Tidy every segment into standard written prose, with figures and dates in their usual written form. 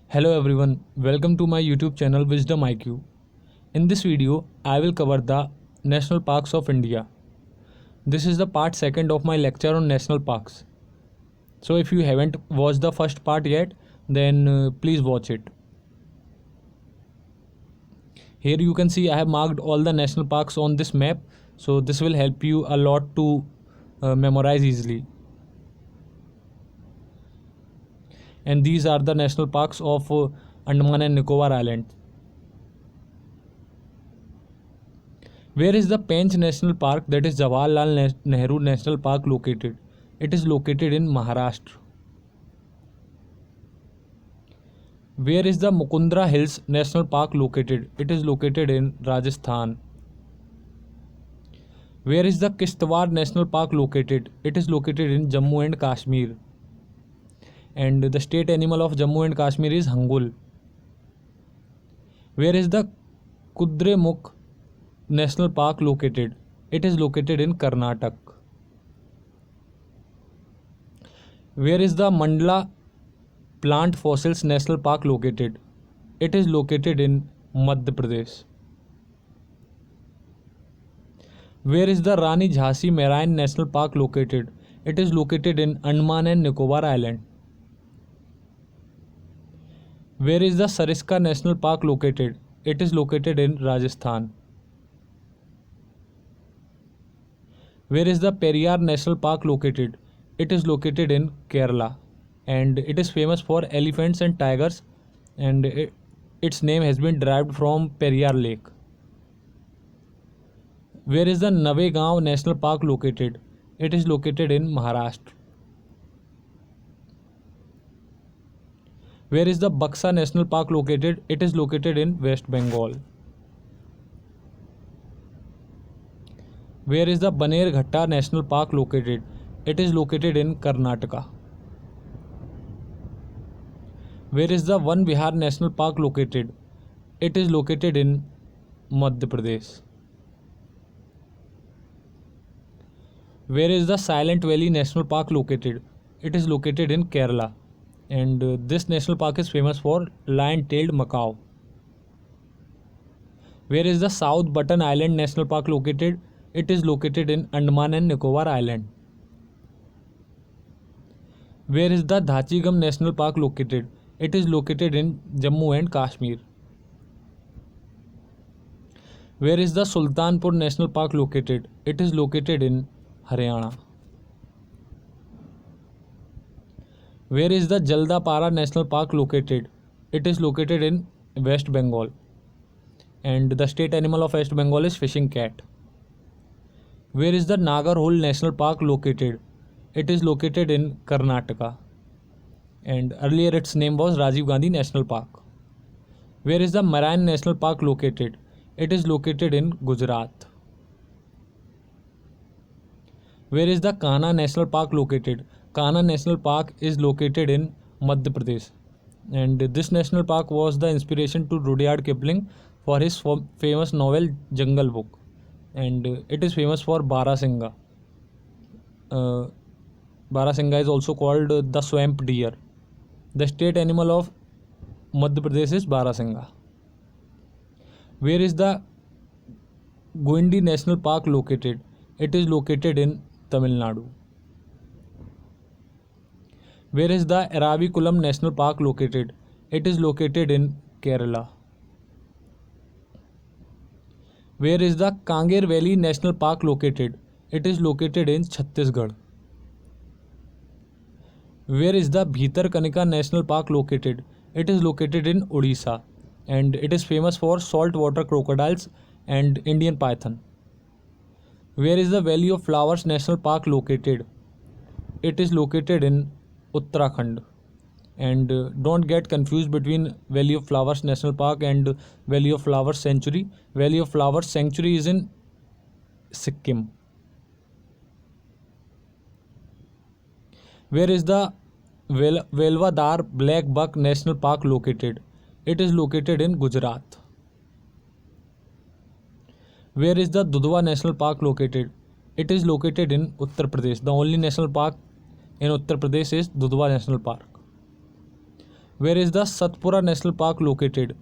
Hello everyone, welcome to my YouTube channel Wisdom IQ. In this video, I will cover the National Parks of India. This is the part second of my lecture on national parks. So if you haven't watched the first part yet, then please watch it. Here you can see I have marked all the national parks on this map, so this will help you a lot to memorize easily. And these are the national parks of Andaman and Nicobar Islands. Where is the Pench National Park, that is Jawaharlal Nehru National Park, located? It is located in Maharashtra. Where is the Mukundra Hills National Park located? It is located in Rajasthan. Where is the Kishtwar National Park located? It is located in Jammu and Kashmir. And the state animal of Jammu and Kashmir is Hangul. Where is the Kudremukh National Park located? It is located in Karnataka. Where is the Mandla Plant Fossils National Park located? It is located in Madhya Pradesh. Where is the Rani Jhansi Marine National Park located? It is located in Andaman and Nicobar Island. Where is the Sariska National Park located? It is located in Rajasthan. Where is the Periyar National Park located? It is located in Kerala, and it is famous for elephants and tigers, and its name has been derived from Periyar Lake. Where is the Navegaon National Park located? It is located in Maharashtra. Where is the Buxa National Park located? It is located in West Bengal. Where is the Banerghatta National Park located? It is located in Karnataka. Where is the Van Vihar National Park located? It is located in Madhya Pradesh. Where is the Silent Valley National Park located? It is located in Kerala, and this national park is famous for lion-tailed macaw. Where is the South Button Island National Park located? It is located in Andaman and Nicobar Island. Where is the Dhachigam National Park located? It is located in Jammu and Kashmir. Where is the Sultanpur National Park located? It is located in Haryana. Where is the Jaldapara National Park located? It is located in West Bengal, and the state animal of West Bengal is fishing cat. Where is the Nagarhole National Park located? It is located in Karnataka, and earlier its name was Rajiv Gandhi National Park. Where is the Marine National Park located? It is located in Gujarat. Where is the Kanha National Park located? Kanha National Park is located in Madhya Pradesh, and this national park was the inspiration to Rudyard Kipling for his famous novel Jungle Book, and it is famous for Barasingha. Barasingha is also called the swamp deer. The state animal of Madhya Pradesh is Barasingha. Where is the Guindi National Park located? It is located in Tamil Nadu. Where is the Eravikulam National Park located? It is located in Kerala. Where is the Kangen Valley National Park located? It is located in Chhattisgarh. Where is the Bhitarkanika National Park located? It is located in Odisha, and it is famous for saltwater crocodiles and Indian python. Where is the Valley of Flowers National Park located? It is located in Uttarakhand. And don't get confused between Valley of Flowers National Park and Valley of Flowers Sanctuary. Valley of Flowers Sanctuary is in Sikkim. Where is the Velvadar Black Buck National Park located? It is located in Gujarat. Where is the Dudhwa National Park located? It is located in Uttar Pradesh. The only national park in Uttar Pradesh is Dudhwa National Park. Where is the Satpura National Park located?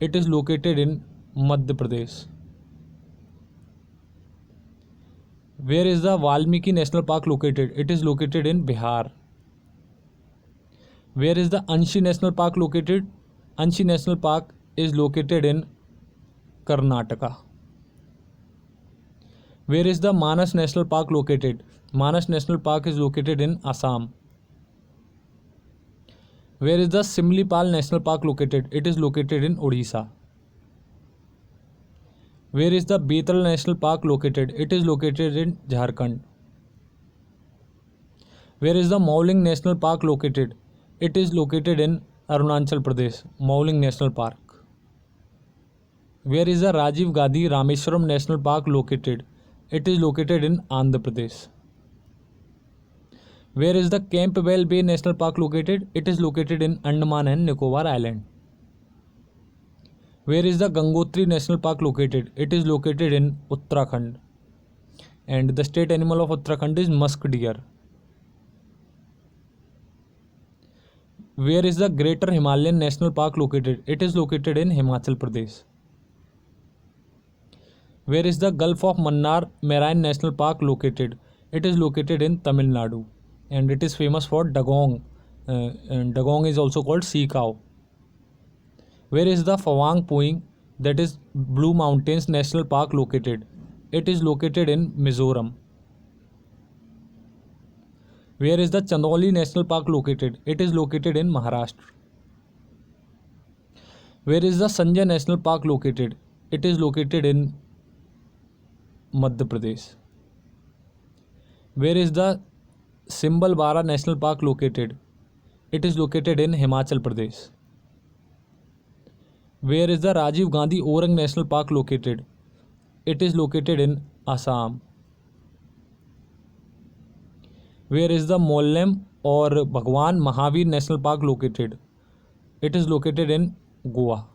It is located in Madhya Pradesh. Where is the Valmiki National Park located? It is located in Bihar. Where is the Anshi National Park located? Anshi National Park is located in Karnataka. Where is the Manas National Park located? Manas National Park is located in Assam. Where is the Simlipal National Park located? It is located in Odisha. Where is the Betal National Park located? It is located in Jharkhand. Where is the Mauling National Park located? It is located in Arunachal Pradesh, Mauling National Park. Where is the Rajiv Gandhi Rameswaram National Park located? It is located in Andhra Pradesh. Where is the Campbell Bay National Park located? It is located in Andaman and Nicobar Island. Where is the Gangotri National Park located? It is located in Uttarakhand. And the state animal of Uttarakhand is musk deer. Where is the Greater Himalayan National Park located? It is located in Himachal Pradesh. Where is the Gulf of Mannar Marine National Park located? It is located in Tamil Nadu. And it is famous for dugong. And dugong is also called sea cow. Where is the Phawang Puing, that is Blue Mountains National Park located? It is located in Mizoram. Where is the Chandoli National Park located? It is located in Maharashtra. Where is the Sanjay National Park located? It is located in Madhya Pradesh. Where is the Simbalbara National Park located? It is located in Himachal Pradesh. Where is the Rajiv Gandhi Orang National Park located? It is located in Assam. Where is the Mollem or Bhagwan Mahavir National Park located? It is located in Goa.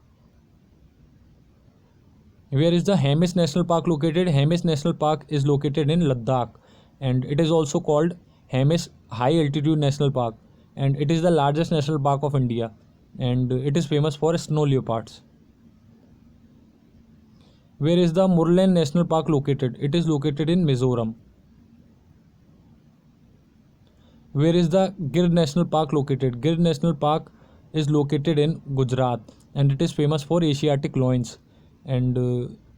Where is the Hemis National Park located? Hemis National Park is located in Ladakh, and it is also called Hemis High Altitude National Park, and it is the largest national park of India, and it is famous for snow leopards. Where is the Murlen National Park located? It is located in Mizoram. Where is the Gir National Park located? Gir National Park is located in Gujarat, and it is famous for Asiatic loins, and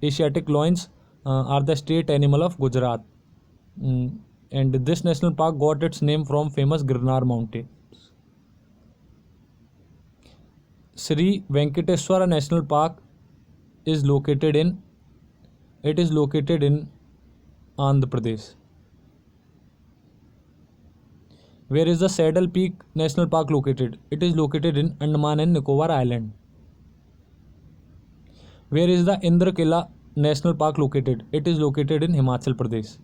Asiatic loins are the state animal of Gujarat. And this national park got its name from famous Girnar mountain. Sri Venkateswara National Park is located in Andhra Pradesh. Where is the Saddle Peak National Park located? It is located in Andaman and Nicobar Island. Where is the Indra National Park located? It is located in Himachal Pradesh.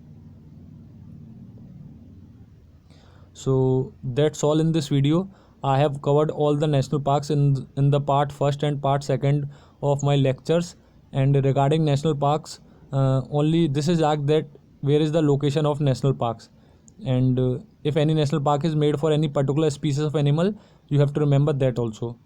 So that's all in this video. I have covered all the national parks in the part first and part second of my lectures. And regarding national parks, only this is asked that where is the location of national parks, and if any national park is made for any particular species of animal, you have to remember that also.